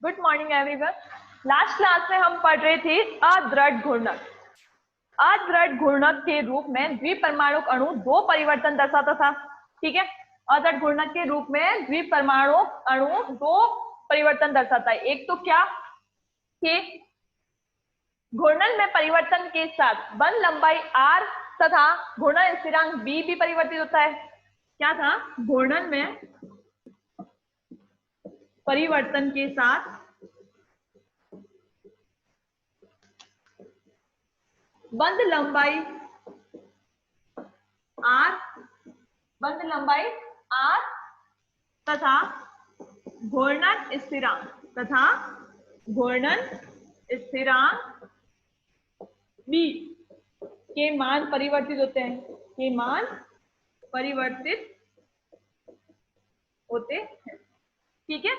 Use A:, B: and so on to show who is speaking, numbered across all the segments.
A: Good morning everyone. Last class में हम पढ़ रहे थे अदृढ़ घूर्णक। अदृढ़ घूर्णक के रूप में द्विपरमाणुक अणु दो परिवर्तन दर्शाता था। ठीक है, अदृढ़ घूर्णक के रूप में द्विपरमाणुक अणु दो परिवर्तन दर्शाता है। एक तो क्या कि घूर्णन में परिवर्तन के साथ बंध लंबाई r तथा घूर्णन स्थिरांक b भी परिवर्तित होता है। क्या था? घूर्णन में परिवर्तन के साथ बंध लंबाई r तथा घूर्णन स्थिरांक b के मान परिवर्तित होते हैं। ठीक है,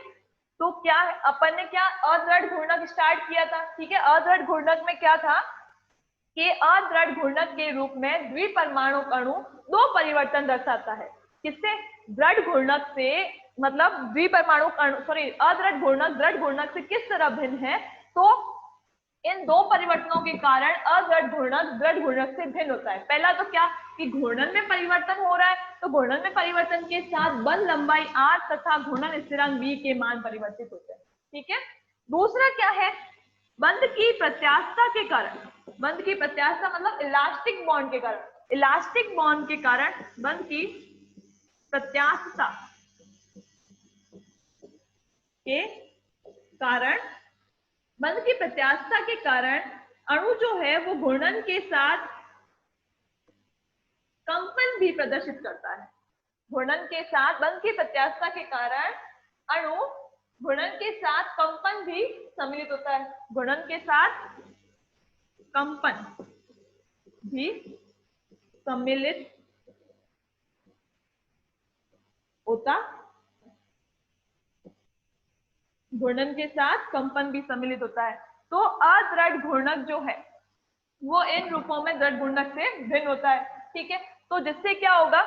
A: तो क्या है, अपन ने क्या अदृढ़ घूर्णक स्टार्ट किया था। ठीक है, अदृढ़ घूर्णक में क्या था कि अदृढ़ घूर्णक के रूप में द्विपरमाणुक अणु दो परिवर्तन दर्शाता है। किससे? दृढ़ घूर्णक से, मतलब द्विपरमाणुक अणु, सॉरी, अदृढ़ घूर्णक दृढ़ घूर्णक से किस तरह भिन्न है? तो इन दो परिवर्तनों के कारण अदृढ़ घूर्णक दृढ़ घूर्णक से भिन्न होता है। पहला तो क्या कि घूर्णन में परिवर्तन हो रहा है, तो घूर्णन में परिवर्तन के साथ बंध लंबाई r तथा घूर्णन स्थिरांक b के मान परिवर्तित होते हैं। ठीक है, दूसरा क्या है? बंध की प्रत्यास्थता के कारण, बंध की प्रत्यास्थता मतलब इलास्टिक बॉन्ड के कारण, इलास्टिक बॉन्ड के कारण बंध की प्रत्यास्थता के कारण, बंध की प्रत्यास्थता के कारण अणु जो है वो घूर्णन के साथ कंपन भी प्रदर्शित करता है। घूर्णन के साथ बंध की प्रत्यास्थता के कारण अणु घूर्णन के साथ कंपन भी सम्मिलित होता है। घूर्णन के साथ कंपन भी सम्मिलित होता, घूर्णन के साथ कंपन भी सम्मिलित होता है। तो अदृढ़ घूर्णक जो है वो इन रूपों में दृढ़ घूर्णक से भिन्न होता है। ठीक है, तो जिससे क्या होगा,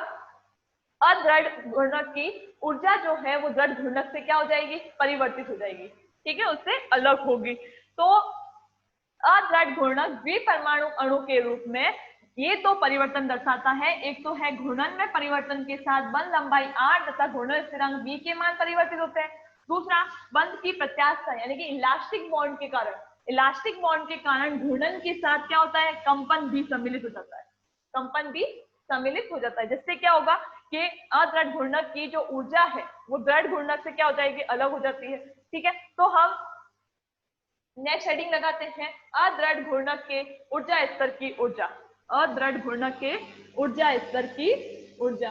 A: अदृढ़ घूर्णक की ऊर्जा जो है वो दृढ़ घूर्णक से क्या हो जाएगी? परिवर्तित हो जाएगी। ठीक है, उससे अलग होगी। तो अदृढ़ घूर्णक द्विपरमाणु अणु के रूप में ये तो परिवर्तन दर्शाता है। एक तो है घूर्णन में परिवर्तन के साथ बंध लंबाई r तथा घूर्णन स्थिरांक b के मान परिवर्तित होते हैं। दूसरा, बंध की प्रत्यास्थता यानी कि इलास्टिक बॉन्ड के कारण, इलास्टिक बॉन्ड के कारण घूर्णन के साथ क्या होता है? कंपन भी सम्मिलित हो जाता है, कंपन भी सम्मिलित हो जाता है, जिससे क्या होगा कि अदृढ़ घूर्णक की जो ऊर्जा है वो दृढ़ घूर्णक से क्या हो जाएगी? अलग हो जाती है। ठीक है, तो हम नेक्स्ट हेडिंग लगाते हैं अदृढ़ घूर्णक के ऊर्जा स्तर की ऊर्जा। अदृढ़ घूर्णक के ऊर्जा स्तर की ऊर्जा।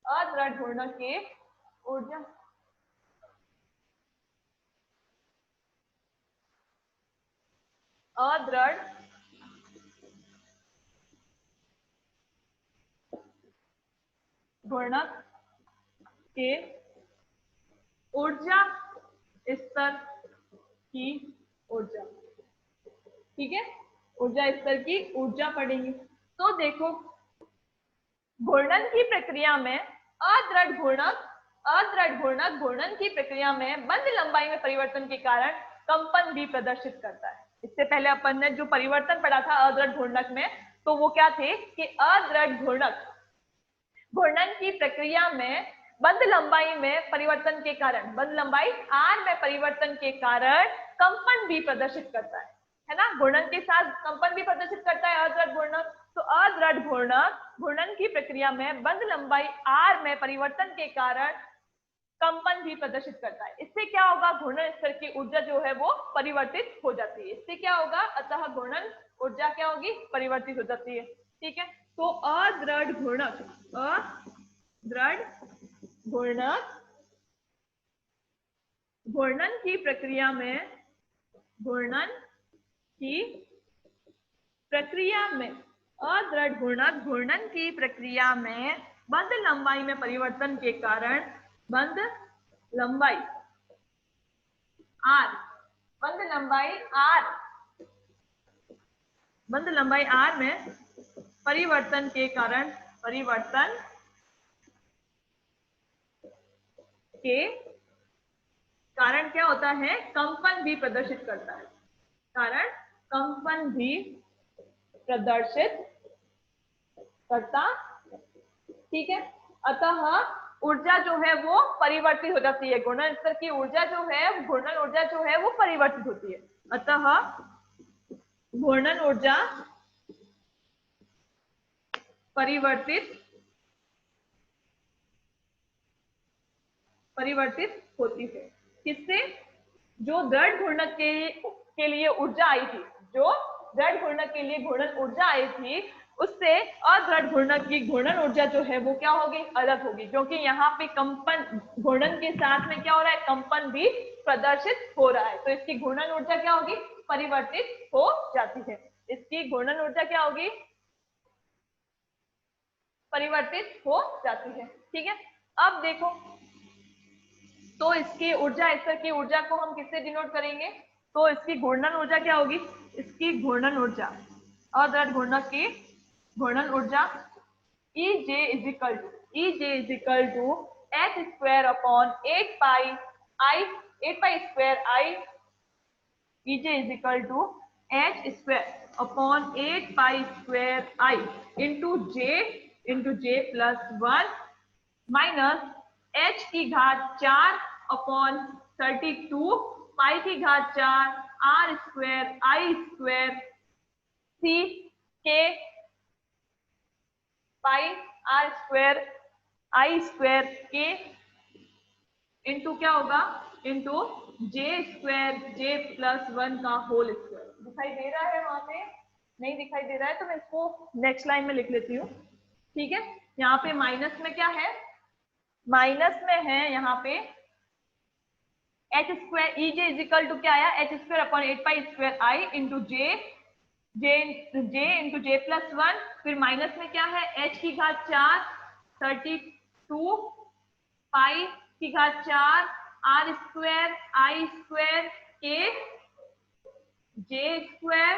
A: अदृढ़ घूर्णक के ऊर्जा अदृढ़ घूर्णक के ऊर्जा स्तर की ऊर्जा। ठीक है, ऊर्जा स्तर की ऊर्जा पढ़ेंगे। तो देखो, घूर्णन की प्रक्रिया में अदृढ़ घूर्णक घूर्णन की प्रक्रिया में बंध लंबाई में परिवर्तन के कारण कंपन भी प्रदर्शित करता है। इससे पहले अपन ने जो परिवर्तन पढ़ा था अदृढ़ घूर्णक में, तो वो क्या थे कि अदृढ़ घूर्णक घूर्णन की प्रक्रिया में बंध लंबाई में परिवर्तन के कारण, बंध लंबाई r में परिवर्तन के कारण कंपन भी प्रदर्शित करता है ना? घूर्णन के साथ कंपन भी प्रदर्शित करता है अदृढ़ घूर्णक। तो अदृढ़ घूर्णक घूर्णन की प्रक्रिया में बंध लंबाई r में परिवर्तन के कारण कंपन भी प्रदर्शित करता है। इससे क्या होगा? घूर्णन स्तर की ऊर्जा जो है वो परिवर्तित हो जाती है। इससे क्या होगा? अतः घूर्णन ऊर्जा क्या होगी? परिवर्तित हो जाती है। ठीक है, तो अदृढ़ घूर्णक घूर्णन की प्रक्रिया में अदृढ़ घूर्णक घूर्णन की प्रक्रिया में बंध लंबाई में परिवर्तन के कारण बंध लंबाई r में परिवर्तन के कारण परिवर्तन के कारण क्या होता है, कंपन भी प्रदर्शित करता है, कारण कंपन भी प्रदर्शित करता, ठीक है। अतः ऊर्जा जो है वो परिवर्तित हो जाती है, घूर्णन स्तर की ऊर्जा जो है, घूर्णन ऊर्जा जो है वो परिवर्तित होती है। अतः घूर्णन ऊर्जा परिवर्तित होती है। किससे? जो दृढ़ घूर्णक के लिए ऊर्जा आई थी, जो दृढ़ घूर्णक के लिए घूर्णन ऊर्जा आई थी, उससे अदृढ़ घूर्णक की घूर्णन ऊर्जा जो है वो क्या होगी, अलग होगी, क्योंकि यहाँ पे कंपन, घूर्णन के साथ में क्या हो रहा है, कंपन भी प्रदर्शित हो रहा है, तो इसकी घूर्णन ऊर्जा क्या होगी, परिवर्तित हो जाती है। इसकी घूर्णन ऊर्जा क्या होगी, परिवर्तित हो जाती है, ठीक है। अब देखो, तो इसकी ऊर्जा स्तर की ऊर्जा को हम किससे डिनोट करेंगे, तो इसकी घूर्णन ऊर्जा क्या होगी, इसकी घूर्णन ऊर्जा, अदृढ़ घूर्णक की घूर्णन ऊर्जा EJ is equal to h square upon 8 pi square I, EJ is equal to h square upon 8 pi square I into J plus 1 minus h की घात 4 अपॉन 32 पाई की घात 4 r square I square c के पाई r square I square के into क्या होगा, into J square J plus 1 का whole square. दिखाई दे रहा है वहां पे? नहीं दिखाई दे रहा है तो मैं इसको नेक्स्ट लाइन में लिख लेती हूँ, ठीक है। यहाँ पे माइनस में क्या है, माइनस में है यहाँ पे H square, EJ is equal to क्या आया, H square upon 8 pi square I into J into J plus 1, फिर माइनस में क्या है, h की घात 4 32 पाई की घात 4 r स्क्वायर I स्क्वायर के जे स्क्वायर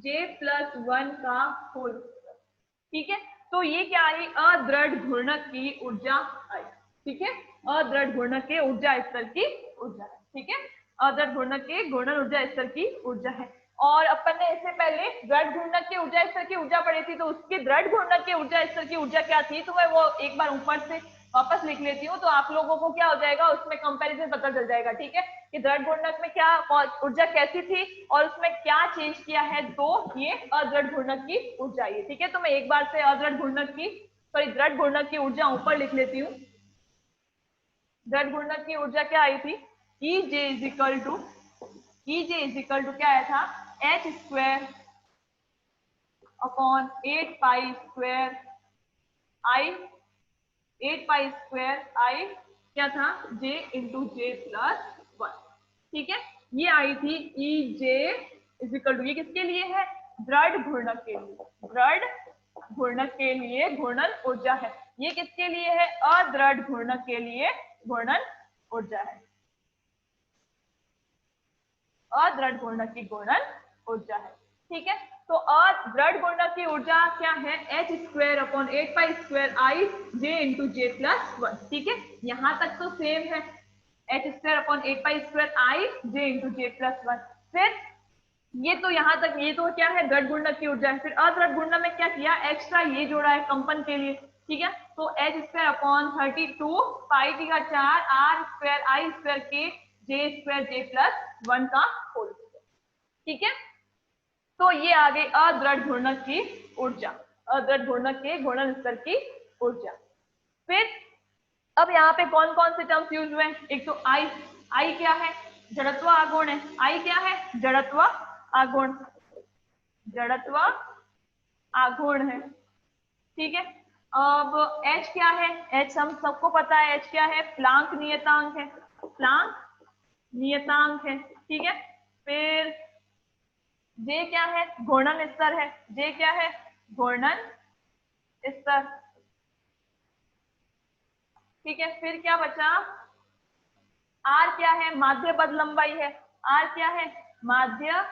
A: जे प्लस 1 का होल, ठीक है। तो ये क्या आई, अदृढ़ घूर्णक की ऊर्जा आई, ठीक है। अदृढ़ घूर्णक के ऊर्जा स्तर की ऊर्जा है, ठीक है। अदृढ़ घूर्णक के घूर्णन ऊर्जा स्तर की ऊर्जा है। और अपन ने इससे पहले दृढ़ घूर्णक के ऊर्जा स्तर की ऊर्जा पढ़ी थी, तो उसकी दृढ़ घूर्णक के ऊर्जा स्तर की ऊर्जा क्या थी, तो मैं वो एक बार ऊपर से वापस लिख लेती हूँ, तो आप लोगों को क्या हो जाएगा, उसमें कंपैरिजन पता चल जाएगा, ठीक है, कि दृढ़ घूर्णक में क्या ऊर्जा कैसी थी और उसमें क्या चेंज किया है, तो ये अदृढ़ घूर्णक की ऊर्जा है, ठीक है। तो मैं एक बार से अदृढ़ घूर्णक की, सॉरी दृढ़ घूर्णक की ऊर्जा ऊपर लिख लेती हूँ। दृढ़ घूर्णक की ऊर्जा क्या आई थी, EJ इज इक्वल टू क्या आया था, h square upon 8 pi square I, 8 pi square I क्या था, j इंटू जे प्लस 1, ठीक है। ये आई थी EJ इज इक्वल टू, ये किसके लिए है, दृढ़ घूर्णक के लिए, दृढ़ घूर्णक के लिए घूर्णन ऊर्जा है। ये किसके लिए है, अदृढ़ घूर्णक के लिए घूर्णन ऊर्जा है, अदृढ़ घूर्णक की घूर्णन ऊर्जा है, ठीक है। तो अदृढ़ घूर्णक की ऊर्जा क्या है, h square upon 8 pi square I J into J plus 1, ठीक है। यहां तक तो सेम है, h square upon 8 pi square I J into J plus 1। फिर ये तो यहाँ तक, ये तो क्या है, दृढ़ घूर्णक की ऊर्जा है। फिर अदृढ़ घूर्णक में क्या किया, एक्स्ट्रा ये जोड़ा है कंपन के लिए, ठीक है। तो h स्क्वायर अपॉन 32 पाई की घात 4 r स्क्वायर I स्क्वायर के जे स्क्वायर जे प्लस 1 का होल, ठीक है। तो ये आ गई अदृढ़ घूर्णक की ऊर्जा, अदृढ़ घूर्णक के घूर्णन स्तर की ऊर्जा। फिर अब यहाँ पे कौन कौन से टर्म्स यूज हुए हैं, एक तो I क्या है, जड़त्व आघूर्ण है, I क्या है, जड़त्व आघूर्ण, जड़त्व आघूर्ण है, ठीक है। अब H क्या है, H हम सबको पता है, H क्या है, प्लांक नियतांक है, प्लांक नियतांक है, ठीक है। फिर J क्या है, घूर्णन स्तर है, J क्या है, घूर्णन स्तर, ठीक है। फिर क्या बचा, R क्या है, माध्य बंध लंबाई है, R क्या है, माध्य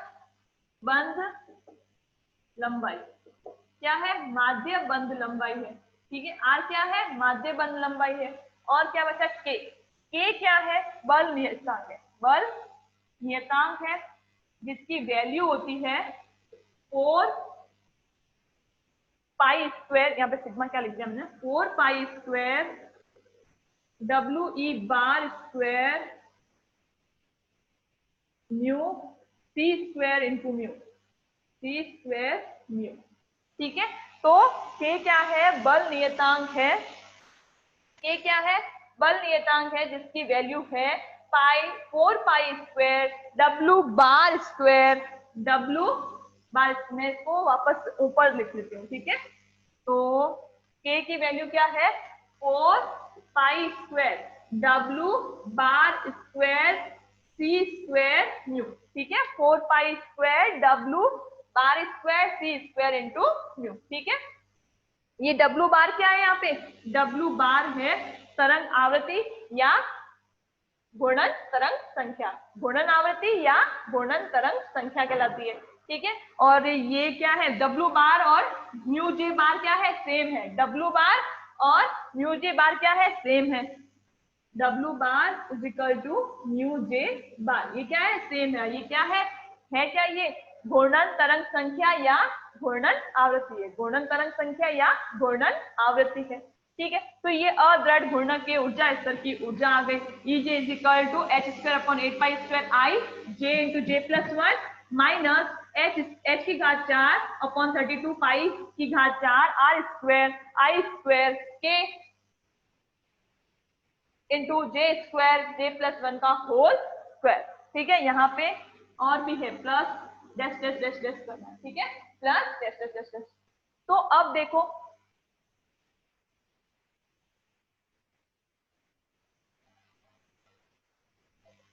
A: बंध लंबाई, क्या है, माध्य बंध लंबाई है, ठीक है। आर क्या है, माध्य बल लंबाई है। और क्या बचा, के। के क्या है, बल नियतांक है। बल नियतांक है जिसकी वैल्यू होती है 4 पाई स्क्वायर, यहाँ पे सिग्मा क्या लिख दिया हमने, 4 pi square W E bar square mu C square into mu, C square mu. ठीक है। तो के क्या है, बल नियतांक है। के क्या है, बल नियतांक है जिसकी वैल्यू है पाई 4 pi square W bar square, W बार, मैं इसको वापस ऊपर लिख लेती हूँ। ठीक है। तो के की वैल्यू क्या है, 4 pi square W bar square सी स्क्वायर म्यू। ठीक है। 4 pi square W bar square सी स्क्वायर इंटू म्यू। ठीक है। ये डब्ल्यू बार क्या है, यहाँ पे डब्ल्यू बार है तरंग आवृत्ति या घूर्णन तरंग संख्या, घूर्णन आवृत्ति या घूर्णन तरंग संख्या कहलाती है। ठीक है। और ये क्या है, डब्ल्यू बार और म्यू जे बार क्या है, सेम है। डब्ल्यू बार और म्यू जे बार क्या है, सेम है। W bar is equal to mu J bar, ये क्या है, सेम है। ये क्या है क्या ये घूर्णन तरंग संख्या या घूर्णन आवृत्ति है। घूर्णन तरंग संख्या या घूर्णन आवृत्ति है। ठीक है। तो ये अदृढ़ घूर्णक के ऊर्जा स्तर की ऊर्जा आ गई। E J is equal to H square upon 8 pi square I J into J plus 1 minus H की घात 4 अपॉन 32 पाई की घात 4 आर स्क्वायर आई स्क्वायर के into J square J plus 1 का होल स्क्वायर। ठीक है। यहाँ पे और भी है, plus dash dash dash dash करना है। ठीक है। Plus dash dash dash dash. तो अब देखो,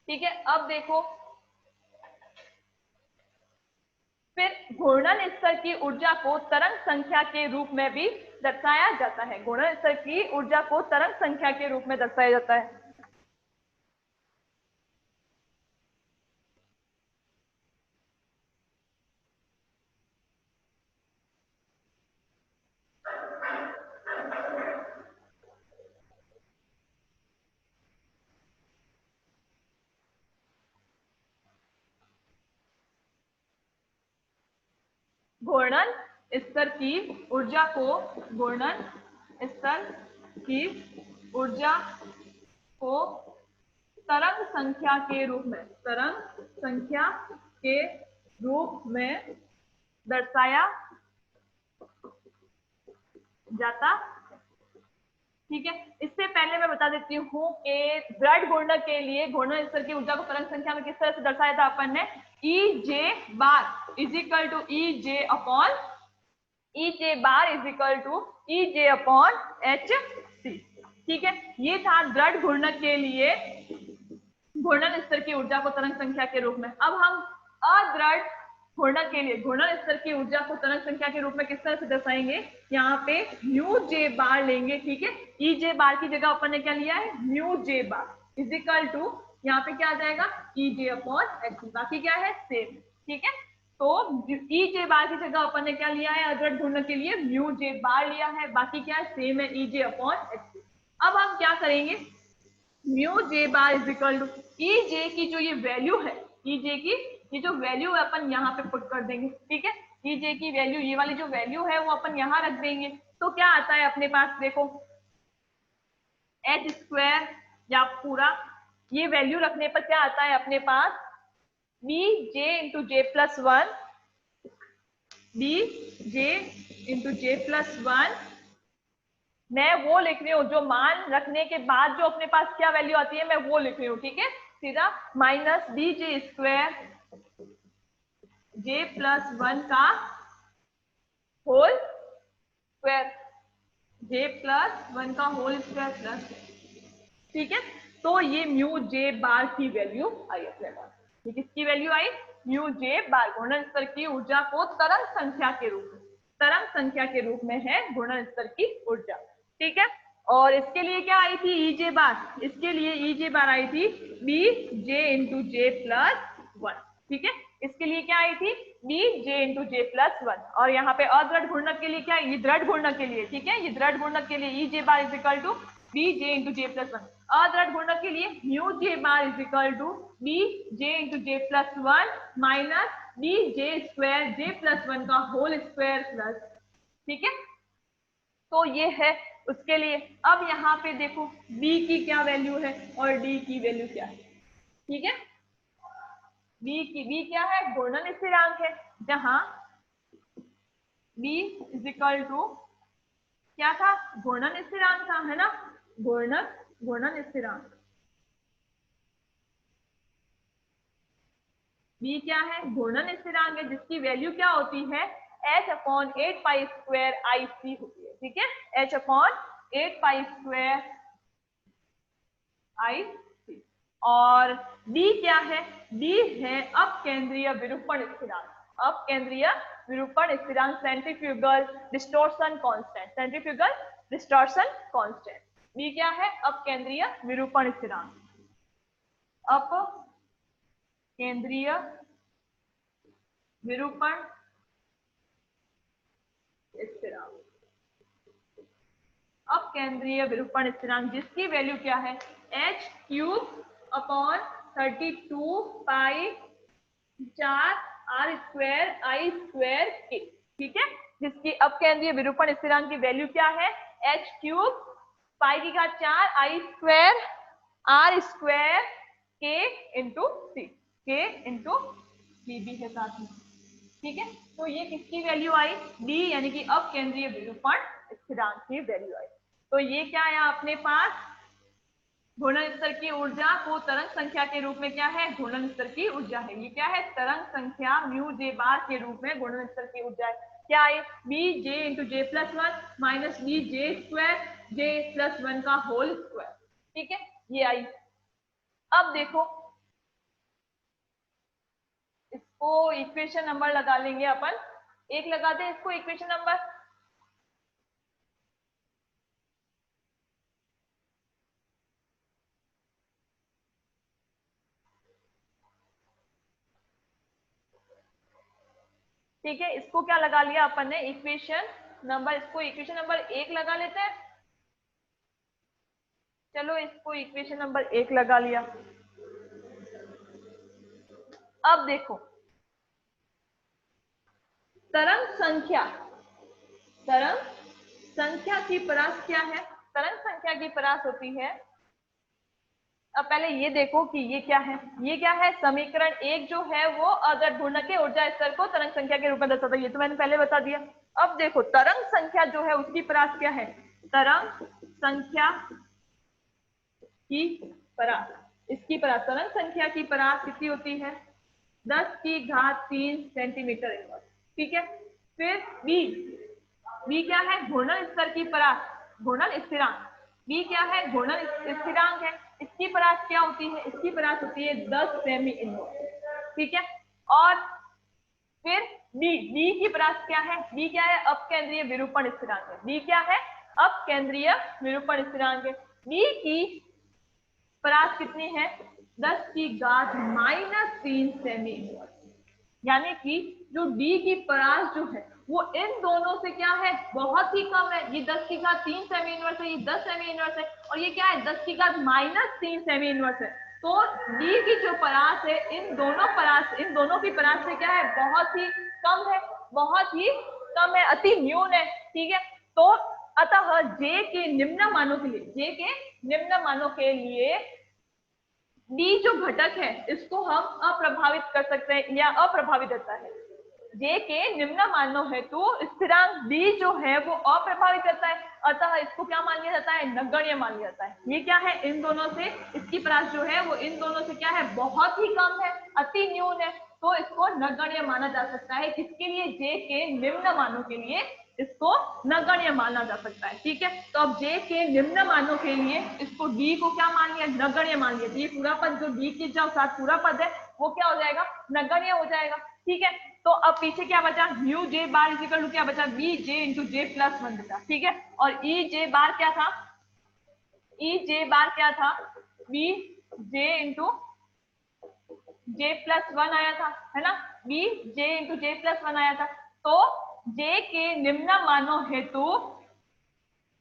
A: ठीक है, अब देखो फिर घूर्णन स्तर की ऊर्जा को तरंग संख्या के रूप में भी दर्शाया जाता है। घूर्णन स्तर की ऊर्जा को तरंग संख्या के रूप में दर्शाया जाता है। घूर्णन स्तर की ऊर्जा को, घूर्णन स्तर की ऊर्जा को तरंग संख्या के रूप में, तरंग संख्या के रूप में दर्शाया जाता। ठीक है। इससे पहले मैं बता देती हूँ कि दृढ़ घूर्णक के लिए घूर्णन स्तर की ऊर्जा को तरंग संख्या में किस तरह से दर्शाया था अपन ने, E J bar is equal to E J upon, E J bar is equal to E J upon H C. ठीक है। ये था दृढ़ घूर्णक के लिए घूर्णन स्तर की ऊर्जा को तरंग संख्या के रूप में। अब हम अदृढ़ घूर्णक के लिए घूर्णन स्तर की ऊर्जा को तरंग संख्या के रूप में किस तरह से दर्शाएंगे, यहाँ पे म्यू जे बार लेंगे। ठीक है। ई जे बार की जगह अपन ने क्या लिया है, mu J bar is equal to, यहाँ पे क्या आ जाएगा, ई जे अपॉन एच, बाकी क्या है, सेम। ठीक है। तो ई जे बार की जगह अपन ने क्या लिया है, अदृढ़ घूर्णक के लिए म्यू जे बार लिया है, बाकी क्या है, सेम है, ई जे अपॉन एच। अब हम क्या करेंगे, mu J bar is equal to E J की जो ये वैल्यू है, ई जे की ये जो वैल्यू है अपन यहाँ पे पुट कर देंगे। ठीक है। ई जे की वैल्यू, ये वाली जो वैल्यू है वो अपन यहाँ रख देंगे। तो क्या आता है अपने पास, देखो एच स्क्वायर या पूरा ये वैल्यू रखने पर क्या आता है अपने पास, B J into J plus 1, B J into J plus 1, मैं वो लिख रही हूँ जो मान रखने के बाद जो अपने पास क्या वैल्यू आती है मैं वो लिख रही हूँ। ठीक है। सीधा minus B J square J plus 1 का होल स्क्वायर, जे प्लस 1 का होल स्क्वायर प्लस। ठीक है। तो ये म्यू जे बार की वैल्यू आई अपने पास। ये किसकी वैल्यू आई, म्यू जे बार। घूर्णन स्तर की ऊर्जा को तरंग संख्या के रूप में, तरंग संख्या के रूप में है घूर्णन स्तर की ऊर्जा। ठीक है। और इसके लिए क्या आई थी, ई जे बार, इसके लिए ई जे बार आई थी B J into J plus 1। ठीक है। इसके लिए क्या आई थी, B J into J plus one. और यहाँ पे अदृढ़ घूर्णक के लिए क्या है, ये दृढ़ घूर्णक के लिए, ठीक है, ये दृढ़ घूर्णक के लिए E J bar is equal to B J into J plus one. अदृढ़ घूर्णक के लिए mu J bar is equal to B J into J plus one minus B J square J plus one का whole square plus, ठीक है। तो ये है उसके लिए। अब यहाँ पे देखो b की क्या वैल्यू है और d की वैल्यू क्या है, ठीक है। b क्या है, घूर्णन स्थिरांक है, जहां b इज इक्वल टू क्या था, घूर्णन स्थिरांक था, है ना, घूर्णन स्थिरांक। b क्या है, घूर्णन स्थिरांक है, जिसकी वैल्यू क्या होती है, h अपॉन 8 पाई स्क्वायर आई सी होती है, ठीक है, h अपॉन 8 पाई स्क्वायर आई सी। और d क्या है, d है अपकेंद्रीय विरूपण स्थिरांक, अपकेंद्रीय विरूपण स्थिरांक, centrifugal distortion constant, centrifugal distortion constant. d क्या है, अपकेंद्रीय विरूपण स्थिरांक, अपकेंद्रीय विरूपण स्थिरांक, अपकेंद्रीय विरूपण स्थिरांक, जिसकी वैल्यू क्या है, h cube upon 32 pi 4 R square I square के, ठीक है, जिसकी अपकेंद्रीय विरूपण स्थिरांक की वैल्यू क्या है, h क्यूब पाई की घात 4 आई स्क्वायर आर स्क्वायर के इंटू सी, के इंटू सी भी है साथ में, ठीक है। तो ये किसकी वैल्यू आई, d यानी कि अपकेंद्रीय विरूपण स्थिरांक की वैल्यू आई। तो ये क्या आया अपने पास, घूर्णन स्तर की ऊर्जा को तरंग संख्या के रूप में क्या है, घूर्णन स्तर की ऊर्जा है, ये क्या है, तरंग संख्या म्यू जे बार के रूप में घूर्णन स्तर की ऊर्जा है, क्या है, B J into J plus one minus B J square J plus one का होल स्क्वायर, ठीक है, ये आई। अब देखो इसको इक्वेशन नंबर लगा लेंगे अपन, एक लगाते हैं इसको इक्वेशन नंबर, ठीक है। इसको क्या लगा लिया अपन ने, इक्वेशन नंबर, इसको इक्वेशन नंबर एक लगा लेते हैं, चलो इसको इक्वेशन नंबर एक लगा लिया। अब देखो तरंग संख्या की परास क्या है, तरंग संख्या की परास होती है, अब पहले ये देखो कि ये क्या है, ये क्या है, समीकरण एक जो है वो अदृढ़ घूर्णक के ऊर्जा स्तर को तरंग संख्या के रूप में दर्शाता है, ये तो मैंने पहले बता दिया। अब देखो तरंग संख्या जो है उसकी परास क्या है, तरंग संख्या की परास, इसकी परास, तरंग संख्या की परास कितनी होती है, 10 की घात 3 सेंटीमीटर इनवर्स, ठीक है। फिर बी क्या है, घूर्णन स्तर की परास, घूर्णन स्थिरांक, बी क्या है, घूर्णन स्थिरांक है, इसकी परास क्या होती है, इसकी परास होती है 10 सेमी इनवर्स, ठीक है। और फिर बी की परास क्या है, बी क्या है, अपकेंद्रीय विरूपण स्थिरांक है, बी क्या है, अपकेंद्रीय विरूपण स्थिरांक है। बी की परास कितनी है, 10 की घात -3 सेमी इनवर्स, यानी कि जो डी की परास जो है वो इन दोनों से क्या है, बहुत ही कम है, ये 10 की घात 3 सेमी इनवर्स है, ये 10 सेमी इनवर्स है, और ये क्या है, 10 की घात -3 सेमी इनवर्स है। तो डी की जो परास है इन दोनों की परास से क्या है, बहुत ही कम है, बहुत ही कम है, अति न्यून है, ठीक है। तो अतः जे के निम्न मानों के लिए डी जो घटक है इसको हम अप्रभावित कर सकते हैं या अप्रभावित रहता है, जे के निम्न मानों हेतु स्थिरांक डी जो है वो अप्रभावित रहता है, अतः इसको क्या मान लिया जाता है, नगण्य मान लिया जाता है। ये क्या है, इन दोनों से, इसकी परास जो है वो इन दोनों से क्या है, बहुत ही कम है, अति न्यून है, तो इसको नगण्य माना जा सकता है, किसके लिए, जे के निम्न मानों के लिए इसको नगण्य माना जा सकता है, ठीक है। तो अब जे के निम्न मानों के लिए इसको डी को क्या मान लिया, नगण्य मान लिया, ये पूरा पद जो डी के जो साथ पूरा पद है वो क्या हो जाएगा, नगण्य हो जाएगा, ठीक है। तो अब पीछे क्या बचा, mu J bar is equal to क्या बचा, B J into J plus one बचा, ठीक है। और ई जे बार क्या था, बी जे इंटू j+1 आया था, है ना, b j इंटू j+1 आया था। तो j के निम्न मानों हेतु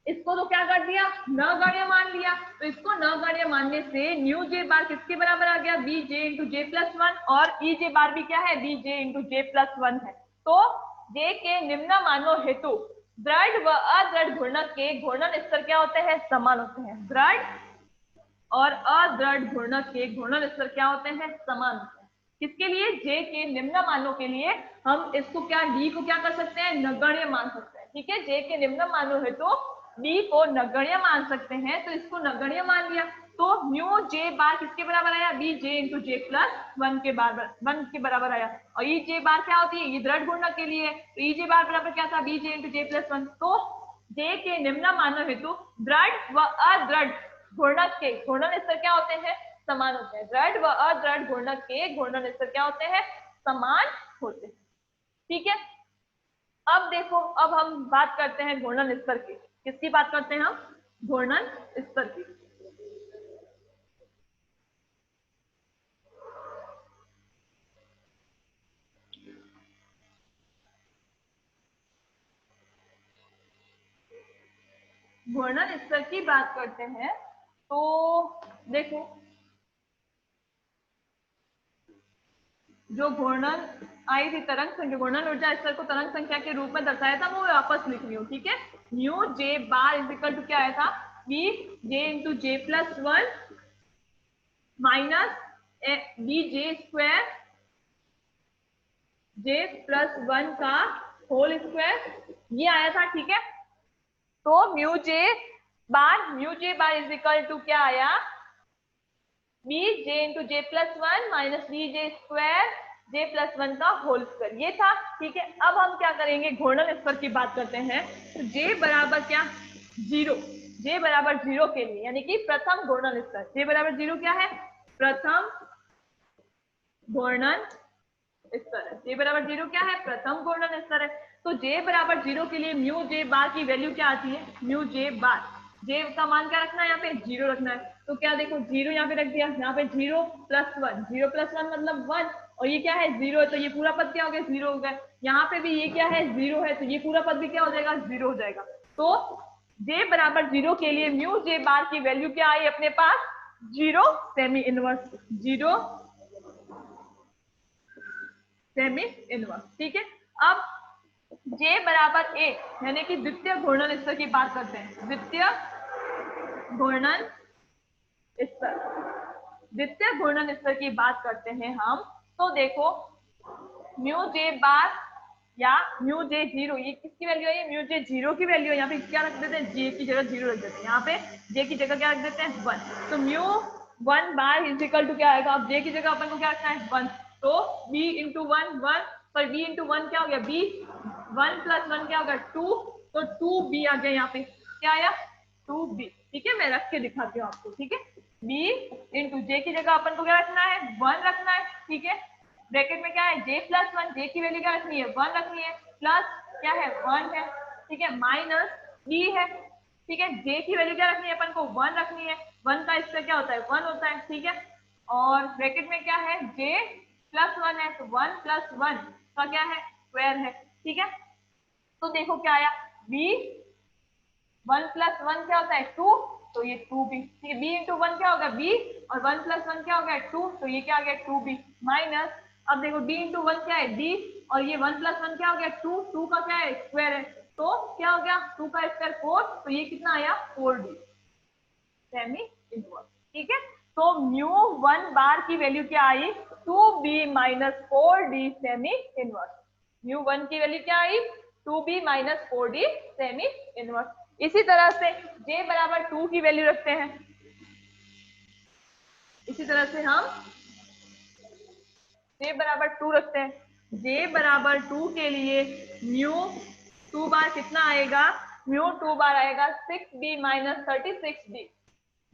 A: इसको तो क्या कर दिया, नगण्य मान लिया। तो इसको नगण्य मानने से न्यू जे बार किसके बराबर आ गया, बी जे इंटू j+1, और ई जे बार भी क्या है, बी जे इंटू j+1 है। तो जे के निम्न मानों हेतु दृढ़ व अदृढ़ घूर्णक के घूर्णन स्तर क्या होते हैं, समान होते हैं। दृढ़ और अदृढ़ घूर्णक के घूर्णन स्तर क्या होते हैं, समान होते हैं। किसके लिए, जे के निम्न मानों के लिए हम इसको क्या, डी को क्या कर सकते हैं, नगण्य मान सकते हैं। ठीक है, जे के निम्न मानों है तो डी को नगण्य मान सकते हैं, तो इसको नगण्य मान लिया। तो म्यू जे बार किसके बराबर आया, बी जे इंटू j+1 के बराबर आया। और ई जे बार क्या होती है, ये दृढ़ घूर्णक के लिए, तो ई जे बार बराबर क्या था, बी जे इंटू j+1। तो जे के निम्न मानों हेतु दृढ़ व अदृढ़ घूर्णक के घूर्णन स्तर क्या होते हैं, समान होते हैं। दृढ़ व अदृढ़ घूर्णक के घूर्णन स्तर क्या होते हैं, समान होते हैं। ठीक है, अब देखो, अब हम बात करते हैं घूर्णन स्तर की। किसकी बात करते हैं हम, घूर्णन स्तर की। घूर्णन स्तर की बात करते हैं तो देखो, जो घूर्णन आई थी तरंग संख्या, घूर्णन ऊर्जा स्तर को तरंग संख्या के रूप में दर्शाया था, वो वापस लिख रही हूँ। ठीक है, mu J bar is equal to क्या आया था, B J into j+1 minus B J square j+1 का होल स्क्वायर, ये आया था। ठीक है, तो mu J bar is equal to क्या आया, B J into j+1 minus B J square j+1 का होल स्क्वायर, ये था। ठीक है, अब हम क्या करेंगे, घूर्णन स्तर की बात करते हैं। तो j बराबर क्या, 0, j बराबर 0 के लिए, यानी कि प्रथम घूर्णन स्तर, j बराबर 0 क्या है, प्रथम घूर्णन स्तर है। j बराबर 0 क्या है, प्रथम घूर्णन स्तर है। तो j बराबर 0 के लिए म्यू जे बार की वैल्यू क्या आती है, म्यू जे बार, j का मान क्या रखना है, यहाँ पे 0 रखना है। तो क्या देखो, 0 यहाँ पे रख दिया, यहाँ पे 0+1, 0+1 मतलब 1, और ये क्या है, 0 है, तो ये पूरा पद क्या हो गया, 0 हो गया। यहाँ पे भी ये क्या है, 0 है, तो ये पूरा पद भी क्या हो जाएगा, 0 हो जाएगा। तो j बराबर 0 के लिए म्यू जे बार की वैल्यू क्या आई अपने पास, 0 सेमी इनवर्स, 0 सेमी इनवर्स। ठीक है, अब J बराबर A, यानी कि द्वितीय घूर्णन स्तर की बात करते हैं। द्वितीय घूर्णन स्तर, द्वितीय घूर्णन स्तर की बात करते हैं हम। तो देखो, म्यू जे बार या म्यू जे 0, ये किसकी वैल्यू है, म्यू जे 0 की वैल्यू है। यहाँ पे क्या रख देते हैं, J की जगह 0 रख देते हैं, यहाँ पे J की जगह क्या रख देते हैं, 1। तो म्यू 1 बार इजिकल टू क्या आएगा, अब J की जगह अपन को क्या रखना है, 1। तो b इंटू 1 1, पर b इंटू 1 क्या हो गया, b, 1+1 क्या हो गया, 2, तो 2b आ गया, यहाँ पे क्या आया, 2b। ठीक है, मैं रख के दिखाती हूँ आपको। ठीक है, b इंटू J की जगह अपन को क्या रखना है, 1 रखना है। ठीक है, ब्रैकेट में क्या है, j+1, j की वैल्यू क्या रखनी है, 1 रखनी है, प्लस क्या है, 1 है। ठीक है, माइनस b है। ठीक है, j की वैल्यू क्या रखनी है अपन को, 1 रखनी है, 1 का इससे क्या होता है, 1 होता है। ठीक है, और ब्रैकेट में क्या है, j+1 है, तो 1+1 का क्या है, स्क्वायर है। ठीक है, तो देखो क्या आया, b, 1+1 क्या होता है, 2, तो ये 2b। ठीक है, b इंटू 1 क्या होगा, b, और 1+1 क्या हो गया, 2, तो ये क्या आ गया, 2b माइनस, अब देखो d इंटू 1 क्या है, d, और ये 1+1 क्या हो गया, 2, 2 का क्या है, स्क्वायर है, तो क्या हो गया, 2 का स्क्वायर 4, तो ये कितना आया, 4d सेमी इनवर्स। ठीक है, तो म्यू 1 बार की वैल्यू क्या आई, 2b minus 4d semi inverse. Mu 1 की वैल्यू क्या आई, 2b minus 4d semi inverse. इसी तरह से j बराबर 2 की वैल्यू रखते हैं। इसी तरह से हम j बराबर 2 रखते हैं। j बराबर 2 के लिए म्यू 2 बार कितना आएगा, म्यू 2 बार आएगा 6b माइनस 36d।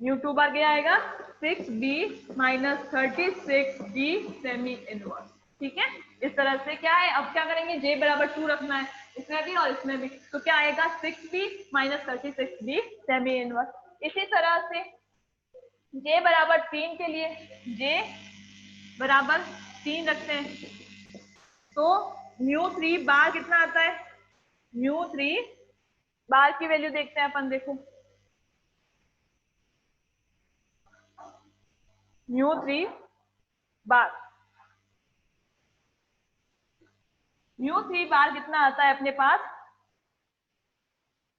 A: म्यू 2 बार क्या आएगा, 6b minus 36d semi inverse. ठीक है, इस तरह से क्या है, अब क्या करेंगे, j बराबर 2 रखना है इसमें भी और इसमें भी, तो क्या आएगा, 6b minus 36d semi inverse. इसी तरह से j बराबर 3 के लिए j बराबर 3 रखते हैं, तो μ3 बार कितना आता है, μ3 बार की वैल्यू देखते हैं अपन, देखो μ3 बार, μ3 बार कितना आता है अपने पास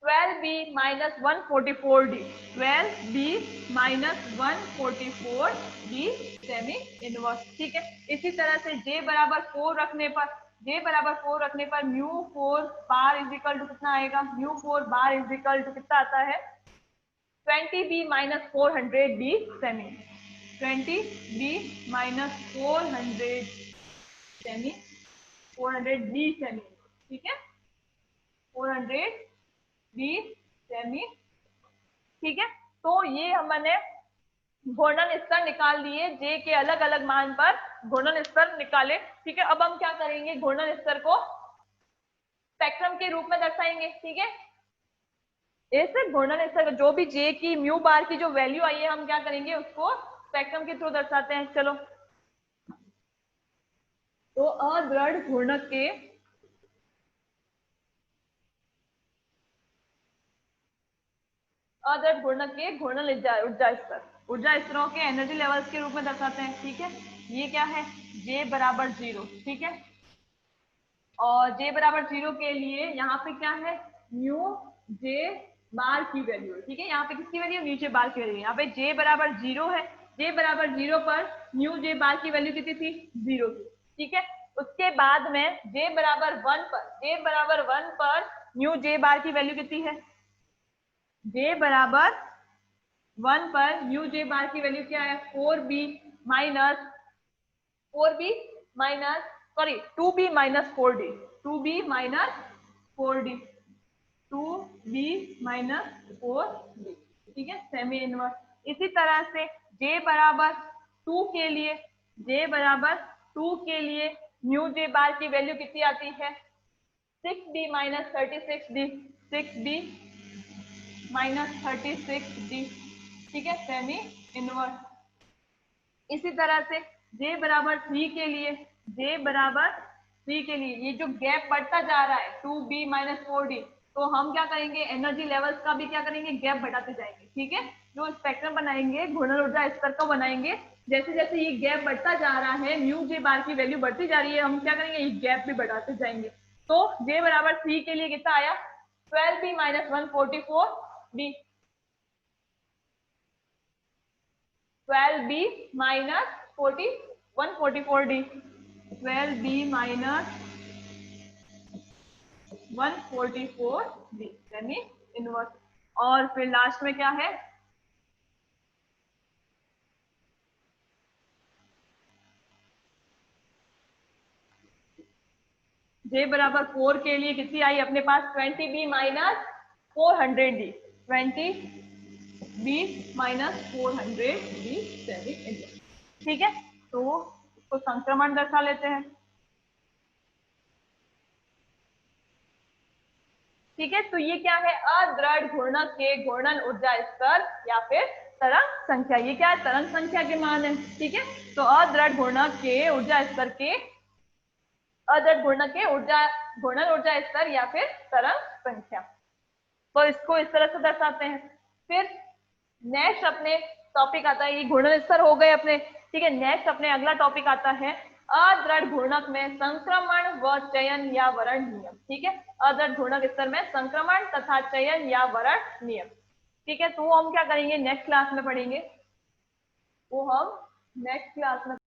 A: 12b minus 144d, 12b minus 144d semi inverse. ठीक है, इसी तरह से j बराबर 4 रखने पर, j बराबर 4 रखने पर μ4 बार इज इक्वल टू कितना आएगा, μ4 बार इज इक्वल टू कितना आता है 20b minus 400d semi, 20b minus 400 semi, 400d semi. ठीक है, 400d सेमी। ठीक है, तो ये हमने घूर्णन स्तर निकाल लिए, जे के अलग अलग मान पर घूर्णन स्तर निकाले। ठीक है, अब हम क्या करेंगे, घूर्णन स्तर को स्पेक्ट्रम के रूप में दर्शाएंगे। ठीक है, ऐसे घूर्णन स्तर जो भी जे की म्यू बार की जो वैल्यू आई है, हम क्या करेंगे उसको स्पेक्ट्रम के थ्रू दर्शाते हैं। चलो, तो अदृढ़ घूर्णक के अदृढ़ घूर्णक के घूर्णन ऊर्जा स्तर, ऊर्जा स्तरों के एनर्जी लेवल्स के रूप में दर्शाते हैं। ठीक है, ये क्या है, जे बराबर 0। ठीक है, और जे बराबर 0 के लिए यहाँ पे क्या है, न्यू जे बार की वैल्यू। ठीक है, यहाँ पे किसकी वैल्यू, नीचे बार की वैल्यू। यहाँ पे जे बराबर 0 है, जे बराबर 0 पर न्यू जे बार की वैल्यू कितनी थी, 0 की। ठीक है, उसके बाद में जे बराबर 1 पर, जे बराबर 1 पर न्यू जे बार की वैल्यू कितनी है, जे बराबर 1 पर न्यू जे बार की वैल्यू क्या है, 4b minus 2b minus 4d, 2b minus 4d, 2b minus 4d। ठीक है, सेमी इनवर्स। इसी तरह से j बराबर 2 के लिए, j बराबर 2 के लिए न्यू जे बार की वैल्यू कितनी आती है, 6b minus 36d, 6b minus 36d। ठीक है, सेमी इनवर्स। इसी तरह से j बराबर 3 के लिए, j बराबर 3 के लिए ये जो गैप बढ़ता जा रहा है 2b माइनस 4d, तो हम क्या करेंगे, एनर्जी लेवल्स का भी क्या करेंगे, गैप बढ़ाते जाएंगे। ठीक है, जो स्पेक्ट्रम बनाएंगे, घूर्णन ऊर्जा स्तर का बनाएंगे, जैसे जैसे ये गैप बढ़ता जा रहा है, न्यू जे बार की वैल्यू बढ़ती जा रही है, हम क्या करेंगे, ये गैप भी बढ़ाते जाएंगे। तो j बराबर 3 के लिए कितना आया, 12b minus 144d, 12b minus 144d, 12b minus 144d semi inverse. और फिर लास्ट में क्या है, j बराबर 4 के लिए कितनी आई अपने पास, 20b minus 400d, 20b minus 400d semi inverse. ठीक है, तो इसको संक्रमण दर्शा लेते हैं। ठीक है, तो ये क्या है, अदृढ़ घूर्णक के घूर्णन ऊर्जा स्तर या फिर तरंग संख्या। ये क्या है, तरंग संख्या के मान है। ठीक है, तो अदृढ़ घूर्णक के ऊर्जा स्तर के, अदृढ़ घूर्णक के घूर्णन ऊर्जा स्तर या फिर तरंग संख्या, तो इसको इस तरह से दर्शाते हैं। फिर नेक्स्ट अपने टॉपिक आता है, ये घूर्णन स्तर हो गए अपने। ठीक है, नेक्स्ट अपने अगला टॉपिक आता है अदृढ़ घूर्णक में संक्रमण व चयन या वरण नियम। ठीक है, अदृढ़ घूर्णक स्तर में संक्रमण तथा चयन या वरण नियम। ठीक है, तो हम क्या करेंगे, नेक्स्ट क्लास में पढ़ेंगे, वो हम नेक्स्ट क्लास में